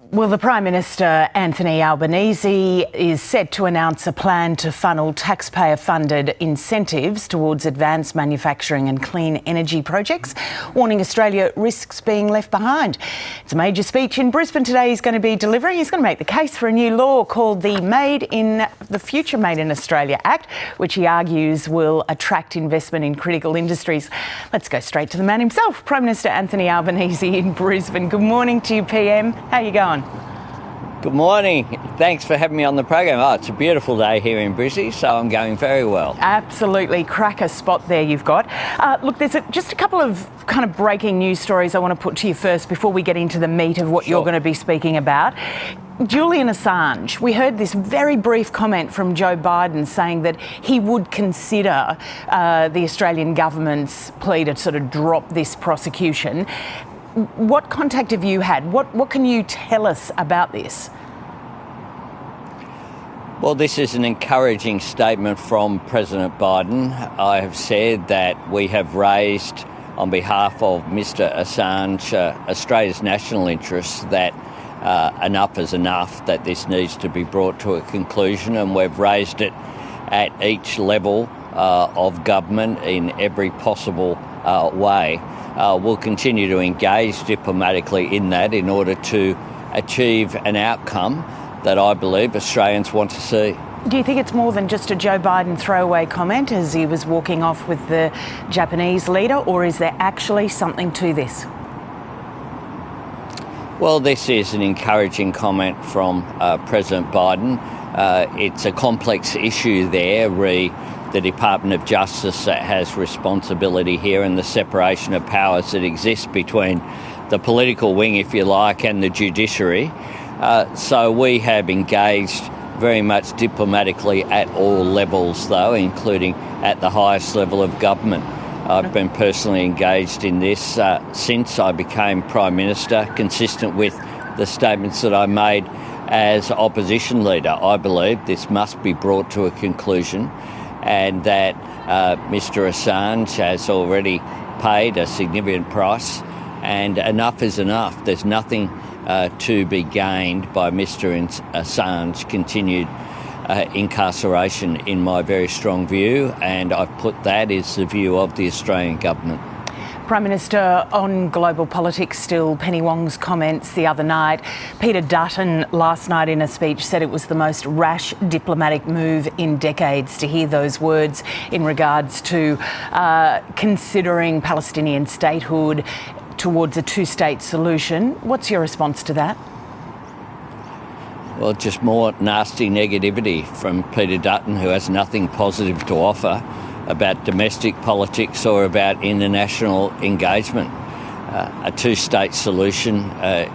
Well, the Prime Minister, Anthony Albanese, is set to announce a plan to funnel taxpayer-funded incentives towards advanced manufacturing and clean energy projects, warning Australia risks being left behind. It's a major speech in Brisbane today he's going to be delivering. He's going to make the case for a new law called the Future Made in Australia Act, which he argues will attract investment in critical industries. Let's go straight to the man himself, Prime Minister Anthony Albanese in Brisbane. Good morning to you, PM. How are you going? Good morning. Thanks for having me on the program. Oh, it's a beautiful day here in Brisbane, so I'm going very well. Absolutely. Cracker spot there you've got. Look, there's just a couple of kind of breaking news stories I want to put to you first before we get into the meat of what you're going to be speaking about. Julian Assange, we heard this very brief comment from Joe Biden saying that he would consider the Australian government's plea to sort of drop this prosecution. What contact have you had? What can you tell us about this? Well, this is an encouraging statement from President Biden. I have said that we have raised, on behalf of Mr Assange, Australia's national interests, that enough is enough, that this needs to be brought to a conclusion, and we've raised it at each level of government in every possible way. We'll continue to engage diplomatically in that in order to achieve an outcome that I believe Australians want to see. Do you think it's more than just a Joe Biden throwaway comment as he was walking off with the Japanese leader, or is there actually something to this? Well, this is an encouraging comment from President Biden. It's a complex issue there, the Department of Justice has responsibility here, and the separation of powers that exists between the political wing, if you like, and the judiciary. So we have engaged very much diplomatically at all levels, though, including at the highest level of government. I've been personally engaged in this since I became Prime Minister, consistent with the statements that I made as opposition leader. I believe this must be brought to a conclusion, and that Mr Assange has already paid a significant price, and enough is enough. There's nothing to be gained by Mr Assange's continued incarceration, in my very strong view, and I've put that as the view of the Australian government. Prime Minister, on global politics still, Penny Wong's comments the other night. Peter Dutton last night in a speech said it was the most rash diplomatic move in decades to hear those words in regards to considering Palestinian statehood towards a two-state solution. What's your response to that? Well, just more nasty negativity from Peter Dutton, who has nothing positive to offer about domestic politics or about international engagement. A two-state solution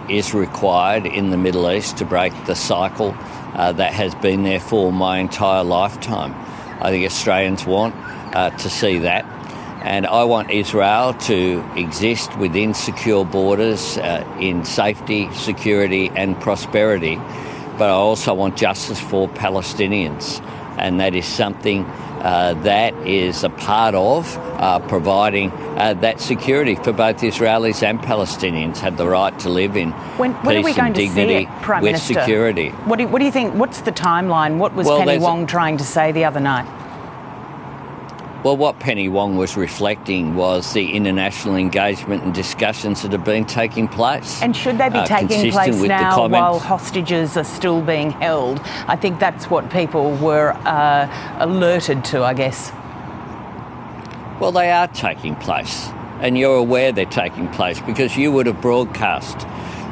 is required in the Middle East to break the cycle that has been there for my entire lifetime. I think Australians want to see that, and I want Israel to exist within secure borders in safety, security and prosperity, but I also want justice for Palestinians, and that is something that is a part of providing that security for both Israelis and Palestinians have the right to live in peace and dignity with security. What do you think? What's the timeline? What was Penny Wong trying to say the other night? Well, what Penny Wong was reflecting was the international engagement and discussions that have been taking place. And should they be taking place now while hostages are still being held? I think that's what people were alerted to, I guess. Well, they are taking place, and you're aware they're taking place because you would have broadcast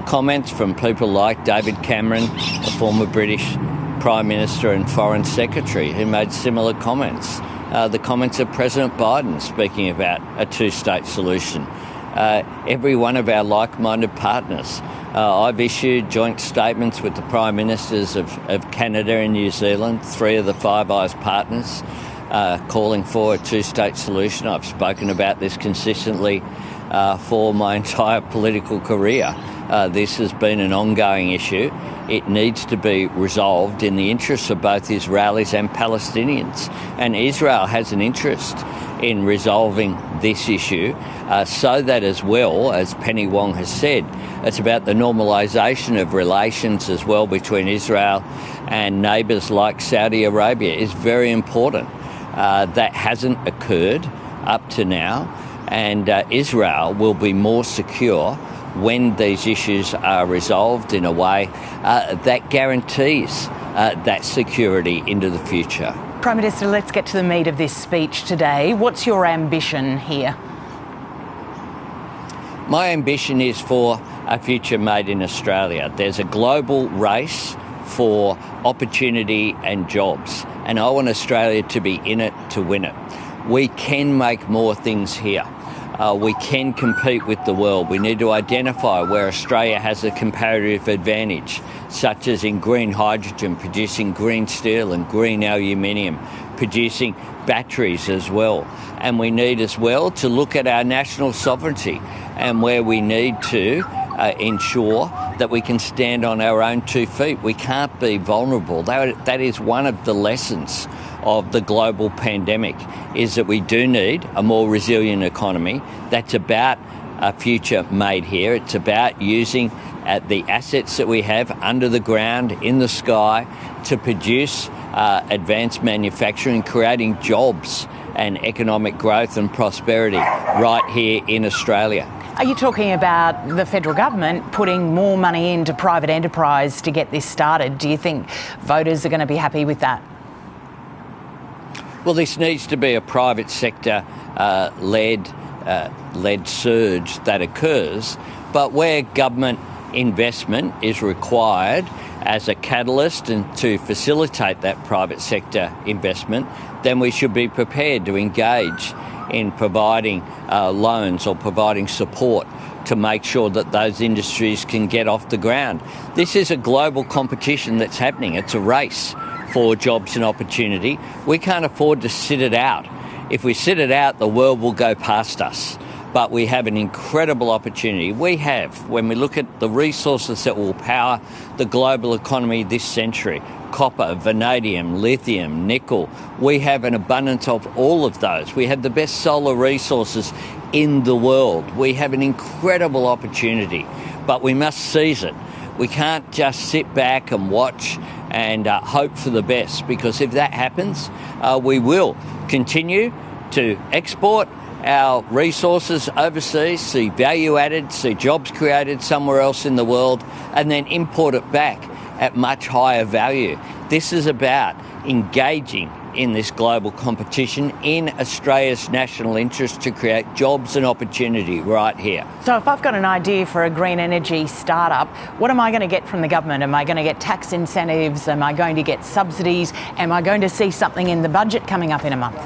comments from people like David Cameron, a former British Prime Minister and Foreign Secretary, who made similar comments. The comments of President Biden speaking about a two-state solution. Every one of our like-minded partners. I've issued joint statements with the Prime Ministers of Canada and New Zealand, 3 of the Five Eyes partners, calling for a two-state solution. I've spoken about this consistently for my entire political career. This has been an ongoing issue. It needs to be resolved in the interests of both Israelis and Palestinians. And Israel has an interest in resolving this issue, so that as well, as Penny Wong has said, it's about the normalisation of relations as well between Israel and neighbours like Saudi Arabia is very important. That hasn't occurred up to now, and Israel will be more secure when these issues are resolved in a way that guarantees that security into the future. Prime Minister, let's get to the meat of this speech today. What's your ambition here? My ambition is for a future made in Australia. There's a global race for opportunity and jobs, and I want Australia to be in it to win it. We can make more things here. We can compete with the world. We need to identify where Australia has a comparative advantage, such as in green hydrogen, producing green steel and green aluminium, producing batteries as well. And we need as well to look at our national sovereignty and where we need to ensure that we can stand on our own 2 feet. We can't be vulnerable. That is one of the lessons of the global pandemic, is that we do need a more resilient economy. That's about a future made here. It's about using the assets that we have under the ground, in the sky, to produce advanced manufacturing, creating jobs and economic growth and prosperity right here in Australia. Are you talking about the federal government putting more money into private enterprise to get this started? Do you think voters are going to be happy with that? Well, this needs to be a private sector led surge that occurs, but where government investment is required as a catalyst and to facilitate that private sector investment, then we should be prepared to engage in providing loans or providing support to make sure that those industries can get off the ground. This is a global competition that's happening. It's a race for jobs and opportunity. We can't afford to sit it out. If we sit it out, the world will go past us. But we have an incredible opportunity. We have, when we look at the resources that will power the global economy this century, copper, vanadium, lithium, nickel, we have an abundance of all of those. We have the best solar resources in the world. We have an incredible opportunity, but we must seize it. We can't just sit back and watch and hope for the best, because if that happens, we will continue to export our resources overseas, see value added, see jobs created somewhere else in the world, and then import it back at much higher value. This is about engaging in this global competition in Australia's national interest to create jobs and opportunity right here. So if I've got an idea for a green energy startup, what am I going to get from the government? Am I going to get tax incentives? Am I going to get subsidies? Am I going to see something in the budget coming up in a month?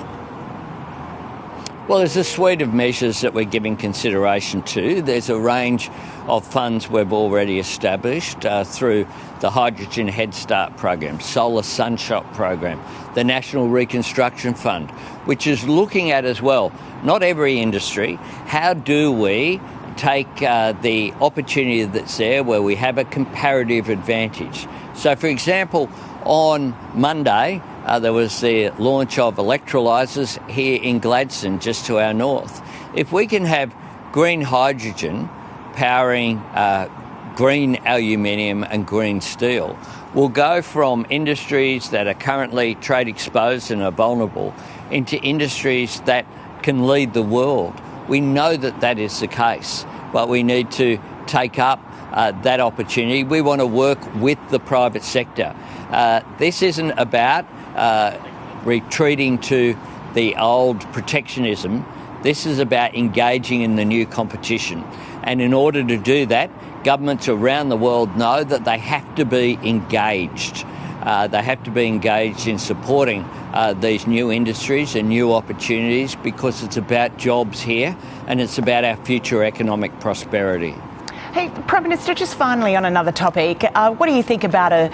Well, there's a suite of measures that we're giving consideration to. There's a range of funds we've already established through the Hydrogen Head Start program, Solar Sunshot program, the National Reconstruction Fund, which is looking at as well, not every industry, how do we take the opportunity that's there where we have a comparative advantage. So, for example, on Monday, there was the launch of electrolysers here in Gladstone, just to our north. If we can have green hydrogen powering green aluminium and green steel, we'll go from industries that are currently trade exposed and are vulnerable into industries that can lead the world. We know that that is the case, but we need to take up that opportunity. We want to work with the private sector. This isn't about retreating to the old protectionism. This is about engaging in the new competition. And in order to do that, governments around the world know that they have to be engaged. They have to be engaged in supporting these new industries and new opportunities, because it's about jobs here and it's about our future economic prosperity. Hey, Prime Minister, just finally on another topic, what do you think about a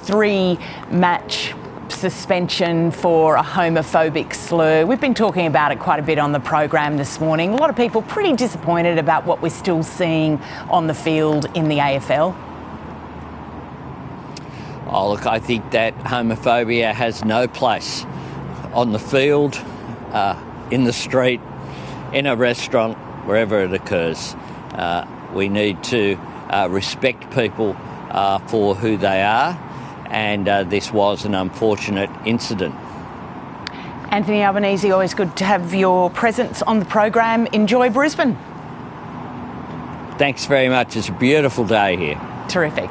3-match suspension for a homophobic slur? We've been talking about it quite a bit on the program this morning. A lot of people pretty disappointed about what we're still seeing on the field in the AFL. Oh, look, I think that homophobia has no place on the field, in the street, in a restaurant, wherever it occurs. We need to respect people for who they are, and this was an unfortunate incident. Anthony Albanese, always good to have your presence on the program. Enjoy Brisbane. Thanks very much. It's a beautiful day here. Terrific.